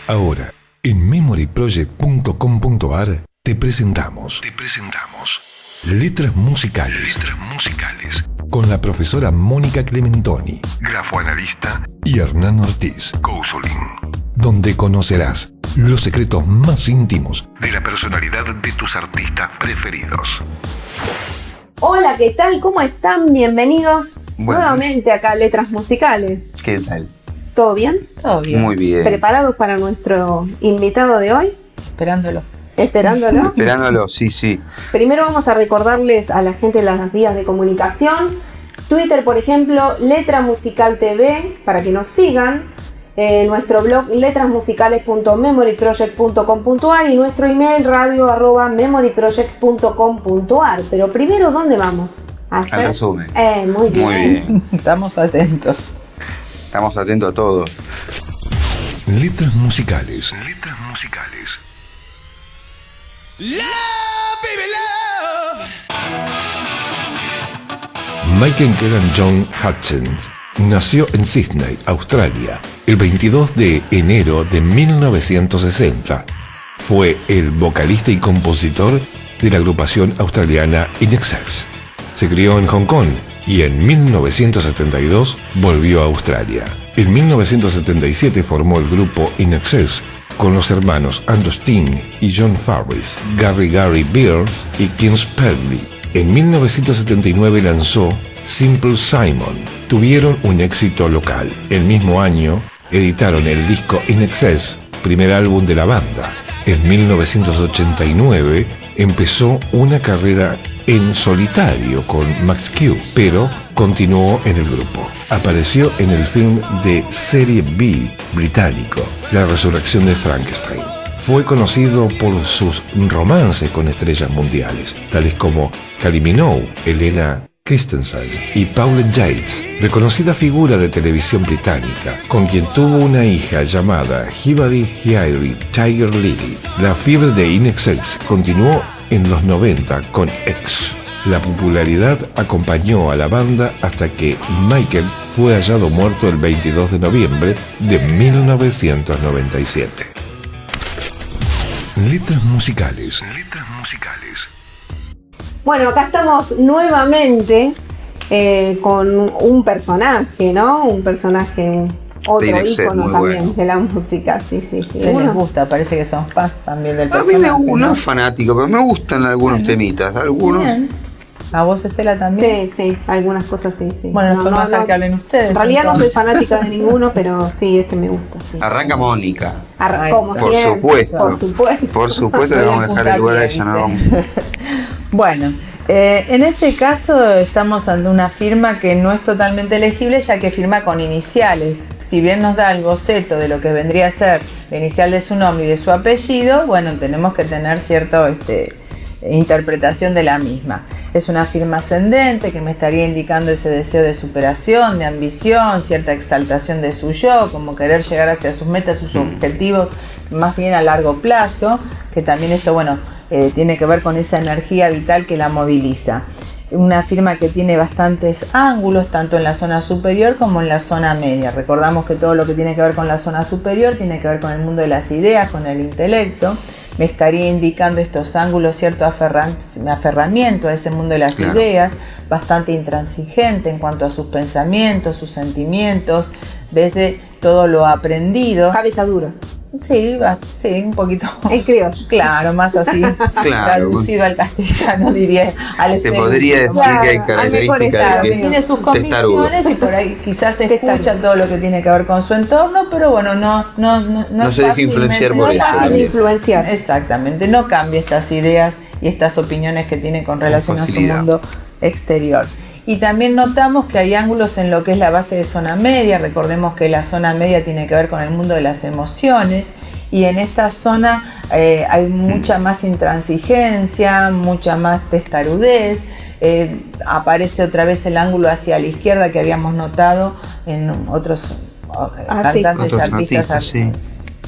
Ahora, en memoryproject.com.ar te presentamos Letras Musicales con la profesora Mónica Clementoni, grafoanalista, y Hernán Ortiz, counseling, donde conocerás los secretos más íntimos de la personalidad de tus artistas preferidos. Hola, ¿qué tal? ¿Cómo están? Bienvenidos nuevamente acá a Letras Musicales. ¿Qué tal? ¿Todo bien? Todo bien. Muy bien. ¿Preparados para nuestro invitado de hoy? Esperándolo, sí. Primero vamos a recordarles a la gente las vías de comunicación. Twitter, por ejemplo, Letra Musical TV, para que nos sigan. Nuestro blog letrasmusicales.memoryproject.com.ar y nuestro email radio@memoryproject.com.ar. Pero primero, ¿dónde vamos? Al resumen. Muy bien. Estamos atentos. Estamos atentos a todo. Letras musicales. Michael Keegan John Hutchins nació en Sydney, Australia, el 22 de enero de 1960. Fue el vocalista y compositor de la agrupación australiana In Excess. Se crió en Hong Kong y en 1972 volvió a Australia. En 1977 formó el grupo In Excess con los hermanos Andrew Steen y John Farris, Gary Beers y Kim Spelby. En 1979 lanzó Simple Simon. Tuvieron un éxito local. El mismo año editaron el disco In Excess, primer álbum de la banda. En 1989 empezó una carrera en solitario con Max Q, pero continuó en el grupo. Apareció en el film de serie B británico, La Resurrección de Frankenstein. Fue conocido por sus romances con estrellas mundiales, tales como Kylie Minogue, Helena Christensen y Paulette Yates, reconocida figura de televisión británica, con quien tuvo una hija llamada Hibari Hiari Tiger Lily. La fiebre de In Excess continuó en los 90 con X. La popularidad acompañó a la banda hasta que Michael fue hallado muerto el 22 de noviembre de 1997. Letras musicales. Bueno, acá estamos nuevamente con un personaje, ¿no? Un personaje, otro ícono también de la música, sí. Les gusta, parece que son fans también del A mí personaje. no es fanático, pero me gustan algunos temitas. Algunos. Bien. ¿A vos, Estela, también? Sí, algunas cosas sí. Bueno, nos podemos dejar que hablen ustedes. En realidad entonces. no soy fanática de ninguno, pero sí, este me gusta, sí. Arranca Mónica. Como Por siempre, supuesto. Por supuesto. Le vamos a dejar el lugar a ella, no vamos. Bueno, en este caso estamos ante una firma que no es totalmente legible, ya que firma con iniciales. Si bien nos da el boceto de lo que vendría a ser la inicial de su nombre y de su apellido, bueno, tenemos que tener cierta interpretación de la misma. Es una firma ascendente que me estaría indicando ese deseo de superación, de ambición, cierta exaltación de su yo, como querer llegar hacia sus metas, sus objetivos, más bien a largo plazo, que también esto, tiene que ver con esa energía vital que la moviliza. Una firma que tiene bastantes ángulos, tanto en la zona superior como en la zona media. Recordamos que todo lo que tiene que ver con la zona superior tiene que ver con el mundo de las ideas, con el intelecto. Me estaría indicando estos ángulos cierto aferramiento a ese mundo de las ideas, bastante intransigente en cuanto a sus pensamientos, sus sentimientos, desde todo lo aprendido. Cabeza dura. Sí, un poquito. En criollo. Claro, más así, traducido al castellano, diría. Se podría decir que hay características de que tiene sus convicciones y por ahí quizás se escucha todo lo que tiene que ver con su entorno, pero bueno, no se deja influenciar por eso. Influenciar. Exactamente, no cambia estas ideas y estas opiniones que tiene con relación a su mundo exterior. Y también notamos que hay ángulos en lo que es la base de zona media. Recordemos que la zona media tiene que ver con el mundo de las emociones y en esta zona hay mucha más intransigencia, mucha más testarudez. Aparece otra vez el ángulo hacia la izquierda que habíamos notado en otros cantantes, artistas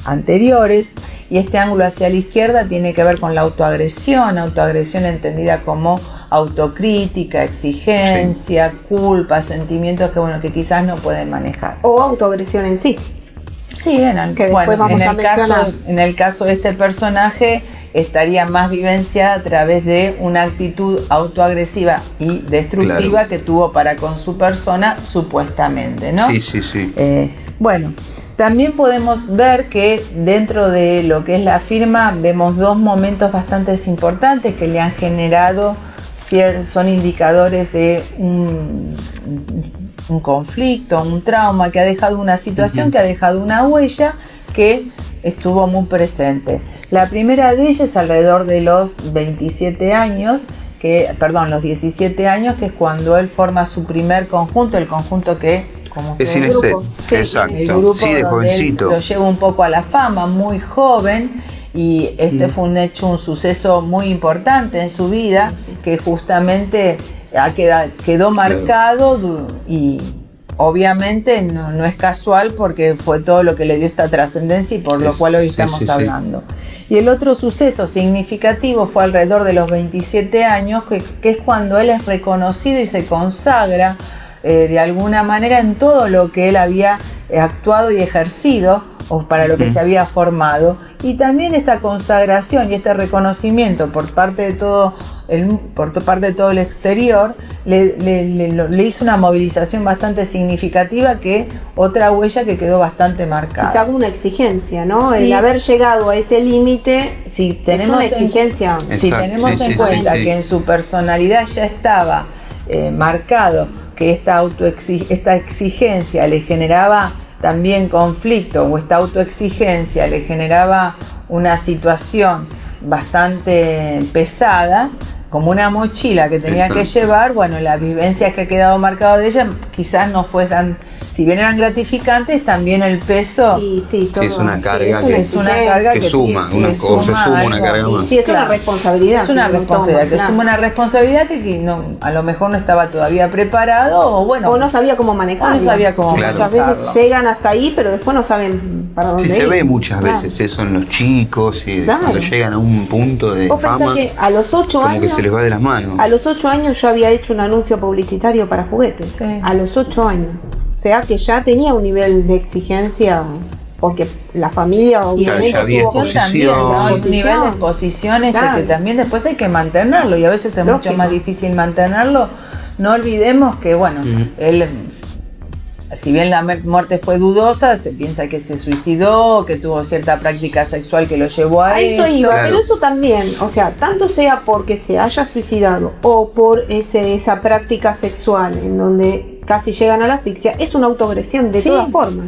anteriores. Y este ángulo hacia la izquierda tiene que ver con la autoagresión entendida como autocrítica, exigencia, culpa, sentimientos que quizás no pueden manejar. O autoagresión en sí. Sí, que después vamos a mencionar. En el caso de este personaje estaría más vivenciada a través de una actitud autoagresiva y destructiva que tuvo para con su persona, supuestamente, ¿no? Sí. Bueno, también podemos ver que dentro de lo que es la firma vemos dos momentos bastante importantes que le han generado, son indicadores de un conflicto, un trauma que ha dejado una situación, que ha dejado una huella que estuvo muy presente. La primera de ellas alrededor de los 27 años, los 17 años, que es cuando él forma su primer conjunto, el conjunto que es Cineset, exacto, el grupo de jovencito. Lo lleva un poco a la fama, muy joven, y fue un suceso muy importante en su vida, que justamente quedó marcado y obviamente no es casual porque fue todo lo que le dio esta trascendencia y por lo cual hoy estamos hablando. Y el otro suceso significativo fue alrededor de los 27 años, que es cuando él es reconocido y se consagra de alguna manera en todo lo que él había actuado y ejercido o para lo que se había formado. Y también esta consagración y este reconocimiento por parte de todo el exterior le hizo una movilización bastante significativa, que otra huella que quedó bastante marcada. Quizá una exigencia, ¿no? El haber llegado a ese límite es una exigencia. Si tenemos en cuenta que en su personalidad ya estaba marcado que esta exigencia le generaba también conflicto, o esta autoexigencia le generaba una situación bastante pesada, como una mochila que tenía que llevar. Bueno, las vivencias que ha quedado marcado de ella quizás no fueran, si bien eran gratificantes, también el peso es una carga que suma, una carga más. Sí, es una responsabilidad. Es una responsabilidad, que suma una responsabilidad que a lo mejor no estaba todavía preparado, o no sabía cómo manejarlo. Muchas veces llegan hasta ahí, pero después no saben para dónde ir. Se ve muchas veces eso en los chicos, cuando llegan a un punto de fama, que a los 8 años, que se les va de las manos. A los 8 años yo había hecho un anuncio publicitario para juguetes. A los 8 años. O sea que ya tenía un nivel de exigencia, porque la familia obviamente ya había exposición, un nivel de exposición que también después hay que mantenerlo, y a veces es mucho más difícil mantenerlo. No olvidemos que él, si bien la muerte fue dudosa, se piensa que se suicidó, que tuvo cierta práctica sexual que lo llevó a eso pero eso también, o sea, tanto sea porque se haya suicidado o por esa práctica sexual en donde casi llegan a la asfixia, es una autoagresión de todas formas.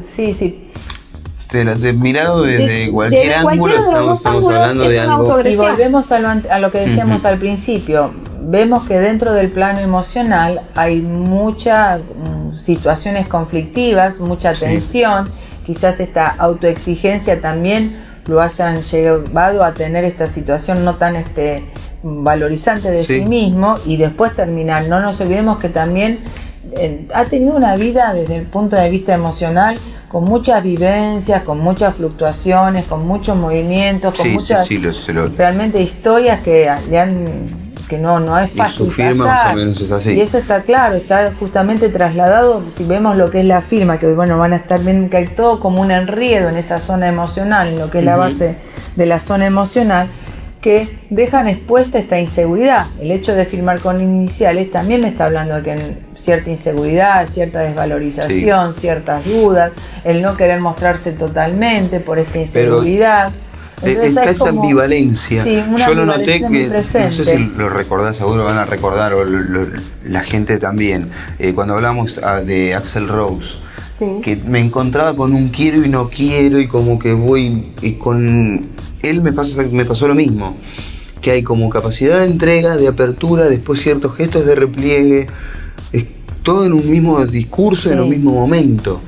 Mirado desde cualquier ángulo, estamos hablando de algo. Y volvemos a lo que decíamos al principio. Vemos que dentro del plano emocional hay muchas situaciones conflictivas, mucha tensión. Quizás esta autoexigencia también lo hayan llevado a tener esta situación no tan valorizante de sí mismo, y después terminar. No nos olvidemos que también ha tenido una vida desde el punto de vista emocional con muchas vivencias, con muchas fluctuaciones, con muchos movimientos, con muchas realmente historias que no es fácil su firma pasar. Más o menos es así. Y eso está claro, está justamente trasladado. Si vemos lo que es la firma, que van a estar viendo que hay todo como un enredo en esa zona emocional, en lo que es la base de la zona emocional, que dejan expuesta esta inseguridad. El hecho de firmar con iniciales también me está hablando de que cierta inseguridad, cierta desvalorización, ciertas dudas, el no querer mostrarse totalmente por esta inseguridad. Entonces, está esa ambivalencia. Yo lo noté, que no sé si lo recordás, seguro van a recordar, o la gente también, cuando hablamos de Axl Rose, que me encontraba con un quiero y no quiero, y como que voy, y con él me pasó lo mismo, que hay como capacidad de entrega, de apertura, después ciertos gestos de repliegue, es todo en un mismo discurso, en un mismo momento.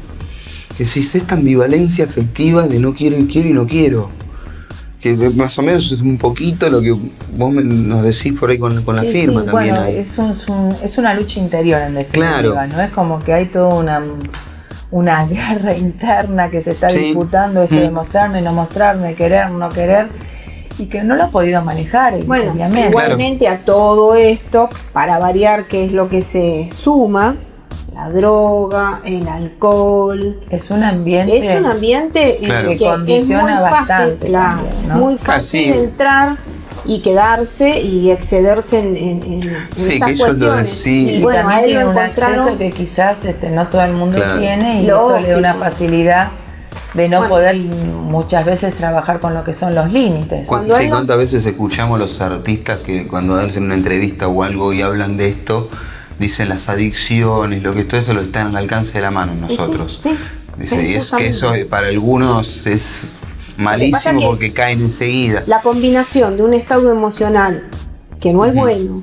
Que si es esta ambivalencia afectiva de no quiero y quiero y no quiero, que más o menos es un poquito lo que vos nos decís por ahí con la firma también. Bueno, es una lucha interior en definitiva, ¿no? Es como que hay toda una guerra interna que se está disputando, esto de mostrarme, no mostrarme, querer, no querer, y que no lo ha podido manejar, obviamente. Igualmente a todo esto, para variar, que es lo que se suma, la droga, el alcohol. Es un ambiente claro, que condiciona bastante. Claro, ¿no? Muy fácil entrar y quedarse y excederse en estas cuestiones. Y bueno, también tiene un acceso que quizás no todo el mundo tiene, y esto le da una facilidad de no poder muchas veces trabajar con lo que son los límites. ¿Cuántas veces escuchamos los artistas que cuando hacen una entrevista o algo y hablan de esto, dicen las adicciones, lo que todo eso lo está al alcance de la mano nosotros? Dice, y es que eso para algunos es malísimo porque caen enseguida. La combinación de un estado emocional que no es bueno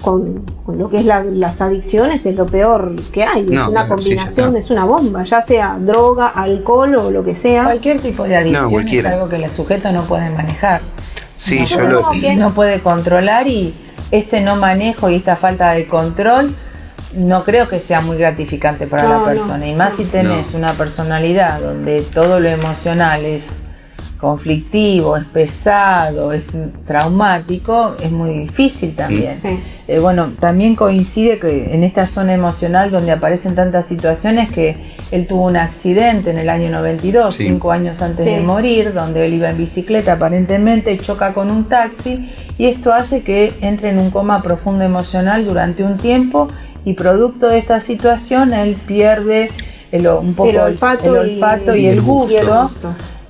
con lo que es las adicciones es lo peor que hay. Es una combinación, es una bomba, ya sea droga, alcohol o lo que sea. Cualquier tipo de adicción es algo que el sujeto no puede manejar. Sí, no puede controlar, y este no manejo y esta falta de control no creo que sea muy gratificante para la persona. Y más si tenés una personalidad donde todo lo emocional es conflictivo, es pesado, es traumático, es muy difícil también. Bueno, también coincide que en esta zona emocional donde aparecen tantas situaciones, que él tuvo un accidente en el año 92, 5 años antes de morir, donde él iba en bicicleta aparentemente, choca con un taxi, y esto hace que entre en un coma profundo emocional durante un tiempo, y producto de esta situación él pierde un poco el olfato y el gusto.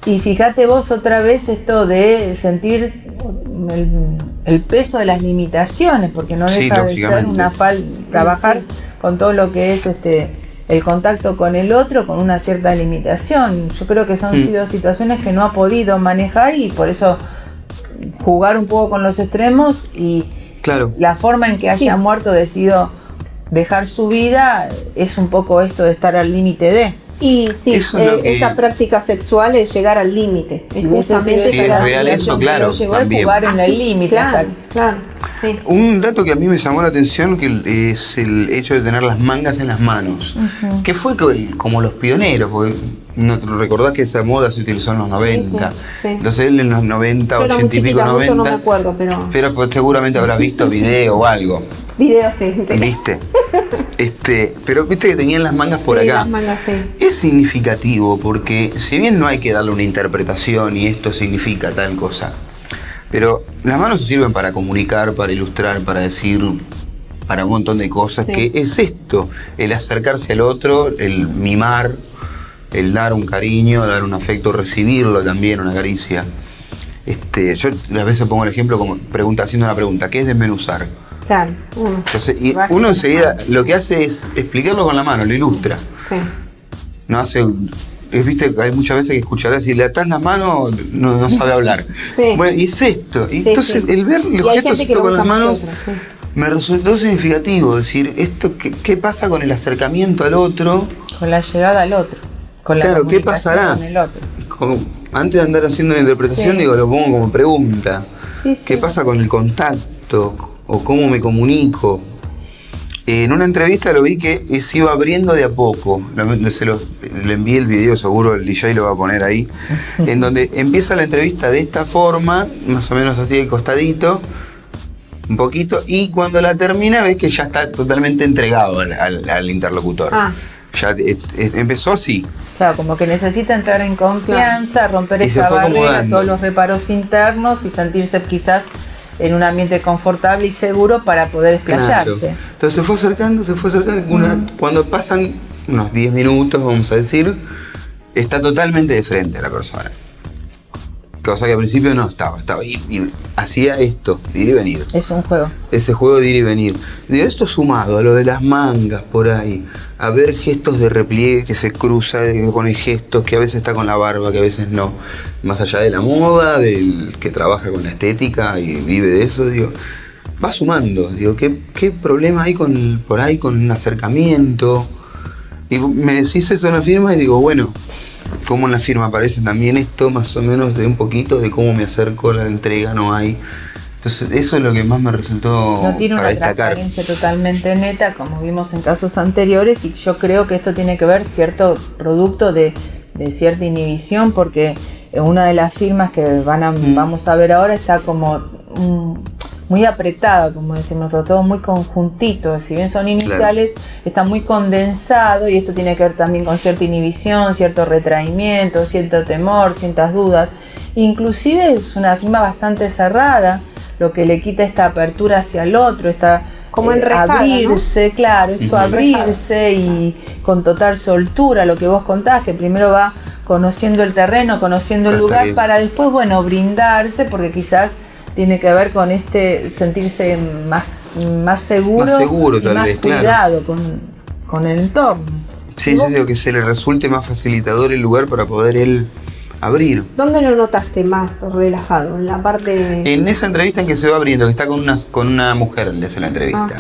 Y fíjate vos otra vez esto de sentir el peso de las limitaciones, porque no deja de ser una trabajar con todo lo que es el contacto con el otro, con una cierta limitación. Yo creo que son sido situaciones que no ha podido manejar, y por eso jugar un poco con los extremos, y la forma en que haya muerto, decidido dejar su vida, es un poco esto de estar al límite de... Y esa práctica sexual es llegar al límite. Es justamente es real eso, claro. Llegó a jugar en el límite. Claro. Un dato que a mí me llamó la atención que es el hecho de tener las mangas en las manos, que fue como los pioneros, porque no recordás que esa moda se utilizó en los 90. Entonces él en los 90, 80 y pico, 90. No me acuerdo, pero pues, seguramente habrás visto video o algo. Video, sí. ¿Viste? Pero viste que tenían las mangas por acá. Las mangas, Es significativo porque si bien no hay que darle una interpretación y esto significa tal cosa, pero las manos sirven para comunicar, para ilustrar, para decir, para un montón de cosas, que es esto, el acercarse al otro, el mimar, el dar un cariño, dar un afecto, recibirlo también, una caricia. Yo a veces pongo el ejemplo como haciendo una pregunta, ¿qué es desmenuzar? Claro, Entonces, y uno enseguida lo que hace es explicarlo con la mano, lo ilustra. No hace... Viste, hay muchas veces que escucharás, si le atás la mano no sabe hablar. Bueno, y es esto. Y entonces el ver el objeto con las manos me resultó significativo. Decir, esto ¿qué pasa con el acercamiento al otro? Con la llegada al otro. Con la ¿qué pasará? Con el otro. Antes de andar haciendo una interpretación, lo pongo como pregunta. ¿Qué pasa con el contacto? ¿O cómo me comunico? En una entrevista lo vi que se iba abriendo de a poco. Le envié el video, seguro el DJ lo va a poner ahí. En donde empieza la entrevista de esta forma, más o menos así de costadito, un poquito, y cuando la termina ves que ya está totalmente entregado al interlocutor. Ya empezó así. Claro, como que necesita entrar en confianza, romper esa barrera, todos los reparos internos, y sentirse quizás en un ambiente confortable y seguro para poder explayarse. Entonces se fue acercando. Cuando pasan unos 10 minutos, vamos a decir, está totalmente de frente a la persona. Cosa que al principio no estaba y hacía esto, ir y venir. Es un juego. Ese juego de ir y venir. De esto sumado a lo de las mangas por ahí, a ver gestos de repliegue que se cruza, que pone gestos, que a veces está con la barba, que a veces no. Más allá de la moda, del que trabaja con la estética y vive de eso, va sumando. ¿Qué problema hay por ahí con un acercamiento? Y me decís eso en la firma y digo, bueno, como en la firma aparece también esto más o menos de un poquito de cómo me acerco a la entrega, no hay. Entonces eso es lo que más me resultó no tiene para una destacar. Transparencia totalmente neta, como vimos en casos anteriores, y yo creo que esto tiene que ver cierto producto de cierta inhibición, porque una de las firmas que vamos a ver ahora está como muy apretada, como decimos nosotros, todo muy conjuntito. Si bien son iniciales, está muy condensado, y esto tiene que ver también con cierta inhibición, cierto retraimiento, cierto temor, ciertas dudas. Inclusive es una firma bastante cerrada, lo que le quita esta apertura hacia el otro, esta como enrejada, abrirse, ¿no? Claro, esto abrirse y con total soltura, lo que vos contás, que primero va conociendo el terreno, conociendo el lugar, para después, bueno, brindarse, porque quizás tiene que ver con sentirse más seguro y tal más vez, cuidado con el entorno. Sí, que se le resulte más facilitador el lugar para poder él abrir. ¿Dónde lo notaste más relajado? En la parte... En esa entrevista en que se va abriendo, que está con una mujer, le hace la entrevista.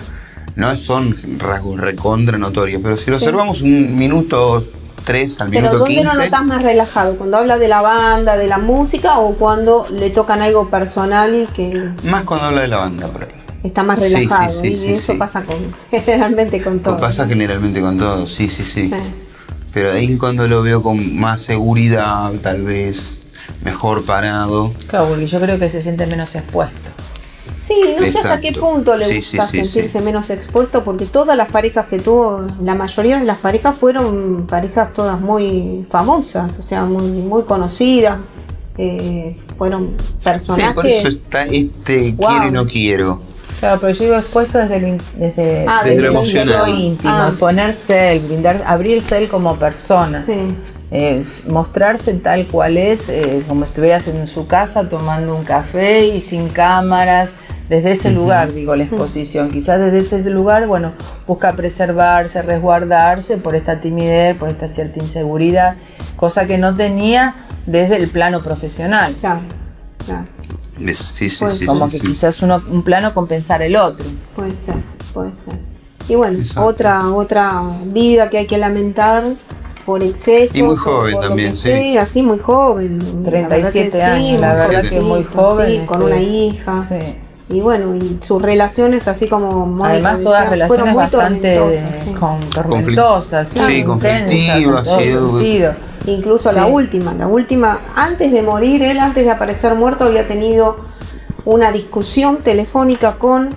No son rasgos recontra notorios, pero si lo observamos un minuto 3 al minuto 15... ¿Pero dónde lo notas más relajado? ¿Cuando habla de la banda, de la música, o cuando le tocan algo personal que...? Más cuando habla de la banda, por ahí. Está más relajado, y eso pasa generalmente con todo. Pasa generalmente con todo, sí. Pero ahí cuando lo veo con más seguridad, tal vez mejor parado. Claro, porque yo creo que se siente menos expuesto. Sí, no sé hasta qué punto le gusta sentirse menos expuesto, porque todas las parejas que tuvo, la mayoría de las parejas fueron parejas todas muy famosas, o sea, muy conocidas. Fueron personajes. Sí, por eso está quiero y no quiero. Claro, pero yo digo expuesto desde lo emocional, íntimo, ponerse él, abrirse él como persona, mostrarse tal cual es, como si estuvieras en su casa tomando un café y sin cámaras, desde ese lugar, digo, la exposición. Quizás desde ese lugar, bueno, busca preservarse, resguardarse por esta timidez, por esta cierta inseguridad, cosa que no tenía desde el plano profesional. Claro. Como que quizás un plano compensar el otro. Puede ser. Y bueno, otra vida que hay que lamentar por exceso. Y muy joven también, sí, así muy joven. 37 años, la verdad que muy joven. Sí, con una hija. Sí. Y bueno, y sus relaciones así como... Además todas relaciones bastante tormentosas, conflictivas, incluso la última, antes de morir, él antes de aparecer muerto había tenido una discusión telefónica con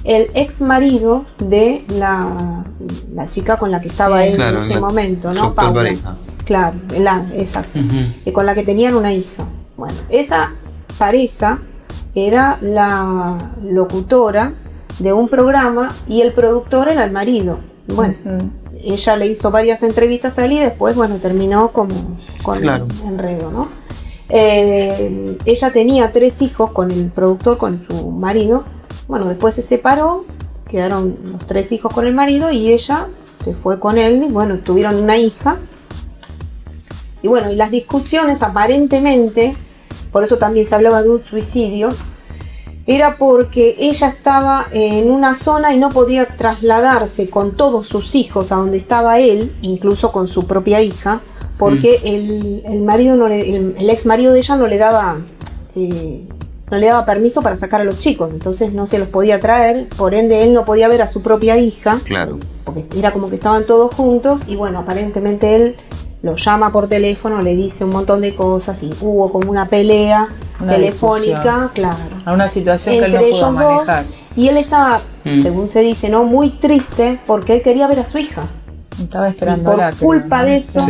el ex marido de la chica con la que estaba él en ese momento, ¿no? Su pareja. Claro, exacto. Con la que tenían una hija. Bueno, esa pareja era la locutora de un programa y el productor era el marido. Bueno, ella le hizo varias entrevistas a él y después, bueno, terminó con enredo, ¿no? Ella tenía 3 hijos con el productor, con su marido. Bueno, después se separó, quedaron los 3 hijos con el marido y ella se fue con él y bueno, tuvieron una hija. Y bueno, y las discusiones aparentemente, por eso también se hablaba de un suicidio, era porque ella estaba en una zona y no podía trasladarse con todos sus hijos a donde estaba él, incluso con su propia hija, porque el marido el ex marido de ella no le daba permiso para sacar a los chicos, entonces no se los podía traer, por ende él no podía ver a su propia hija, porque era como que estaban todos juntos y bueno, aparentemente él lo llama por teléfono, le dice un montón de cosas y hubo como una pelea telefónica, a una situación que él no pudo manejar. Y él estaba, según se dice, ¿no?, muy triste porque él quería ver a su hija. Estaba esperando por culpa de eso,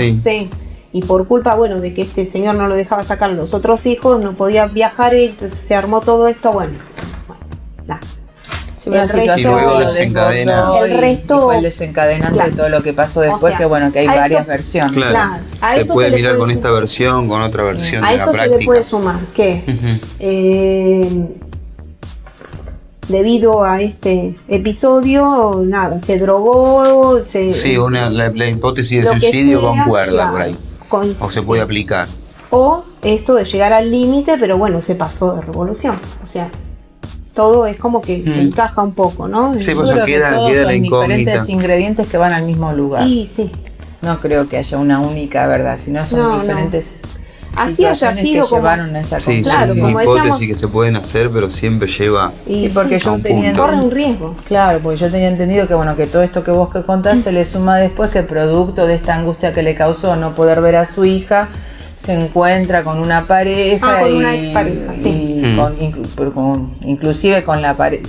y por culpa, bueno, de que este señor no lo dejaba sacar a los otros hijos, no podía viajar, y entonces se armó todo esto, bueno, nada. Una situación el resto fue el desencadenante de todo lo que pasó después, que bueno, que hay varias versiones. Se puede mirar con esta versión, con otra versión de la práctica. A esto se le puede sumar que debido a este episodio, nada, se drogó, la hipótesis de suicidio concuerda por ahí. O se puede aplicar. O esto de llegar al límite, pero bueno, se pasó de revolución. O sea, todo es como que encaja un poco, ¿no? Sí, pues queda la incógnita. Diferentes ingredientes que van al mismo lugar. Y sí. No creo que haya una única verdad, sino son diferentes así haya sido que llevaron a esa conclusión. Claro, como hipótesis decíamos, que se pueden hacer, pero siempre lleva porque yo corre un riesgo. Claro, porque yo tenía entendido que bueno, que todo esto que vos contás se le suma después que producto de esta angustia que le causó no poder ver a su hija, se encuentra con una pareja con una expareja, y inclusive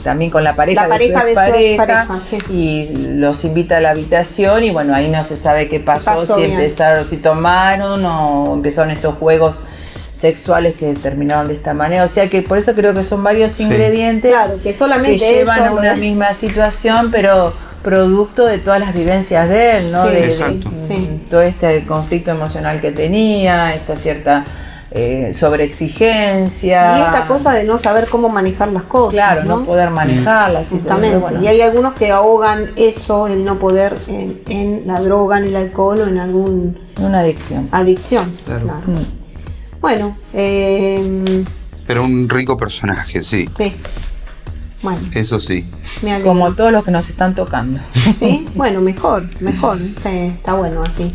también con la pareja de su expareja, sí. Y los invita a la habitación y bueno, ahí no se sabe qué pasó si tomaron o empezaron estos juegos sexuales que terminaron de esta manera, o sea que por eso creo que son varios ingredientes que solamente que llevan a una misma situación, pero producto de todas las vivencias de él, ¿no? De todo este conflicto emocional que tenía, esta cierta sobreexigencia. Y esta cosa de no saber cómo manejar las cosas. Claro, no poder manejarlas. Justamente. Bueno. Y hay algunos que ahogan eso, el no poder, en la droga, en el alcohol o en una adicción. Claro. Bueno. Pero un rico personaje, sí. Sí. Bueno. Eso sí. Como todos los que nos están tocando. Sí, bueno, mejor. Está bueno así.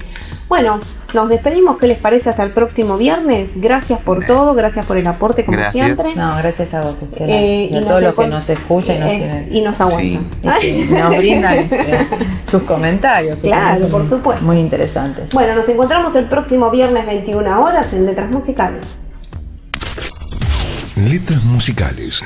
Bueno, nos despedimos. ¿Qué les parece hasta el próximo viernes? Gracias por todo, gracias por el aporte como siempre. No, gracias a vos, Estela. Y a todos los que nos escuchan y nos aguantan. Sí. Y nos brindan sus comentarios. Claro, por supuesto. Muy interesantes. Bueno, nos encontramos el próximo viernes 21 horas en Letras Musicales. Letras musicales.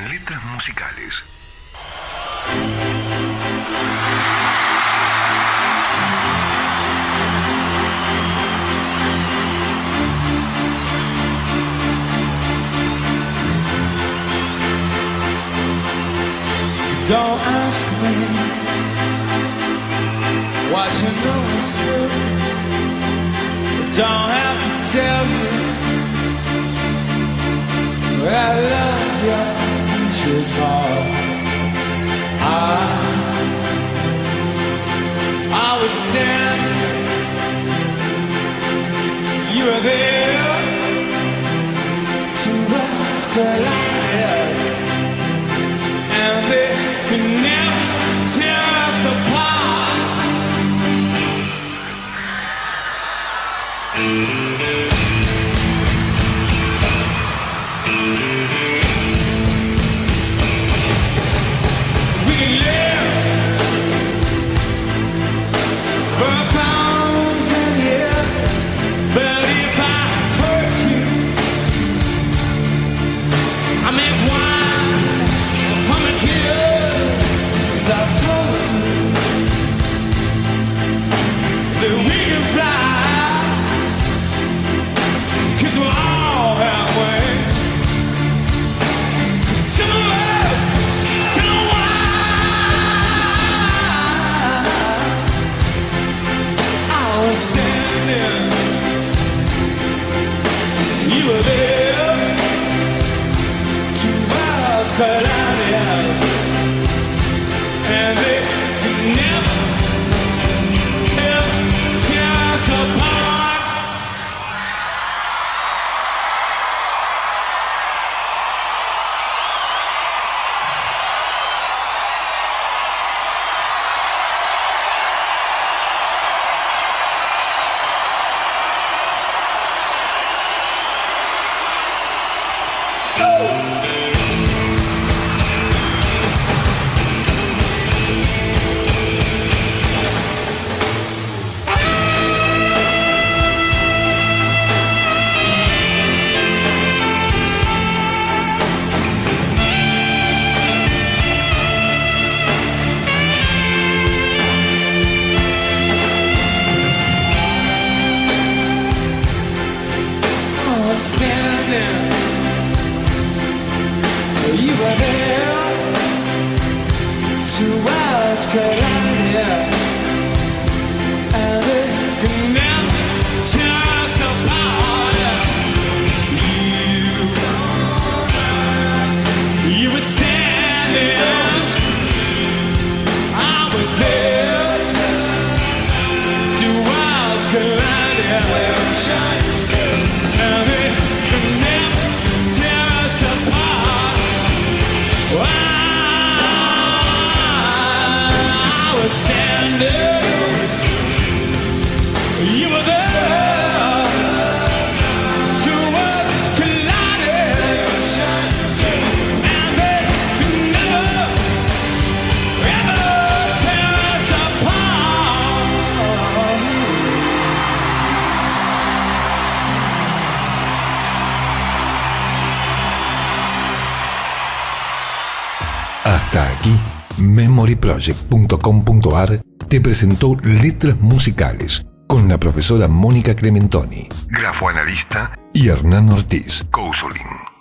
Don't ask me what you know is true. Don't have to tell you I love you. She's all I was standing, you were there. Two worlds collided, and they could never tear us apart. We can live for 1,000 years, but if I hurt you, I make wine from the tears I told you that we can fly, 'cause we all have wings. Some of us don't know why. I was standing, you were there. Two worlds collided, and they could never, ever tear us apart. Standing, you were there. Two worlds collided, and they could never tear us apart. You were standing, I was there. Two worlds collided, and they could never tear us apart. Hasta aquí, memoryproject.com.ar te presentó Letras Musicales con la profesora Mónica Clementoni, grafoanalista, y Hernán Ortiz, Cousuling.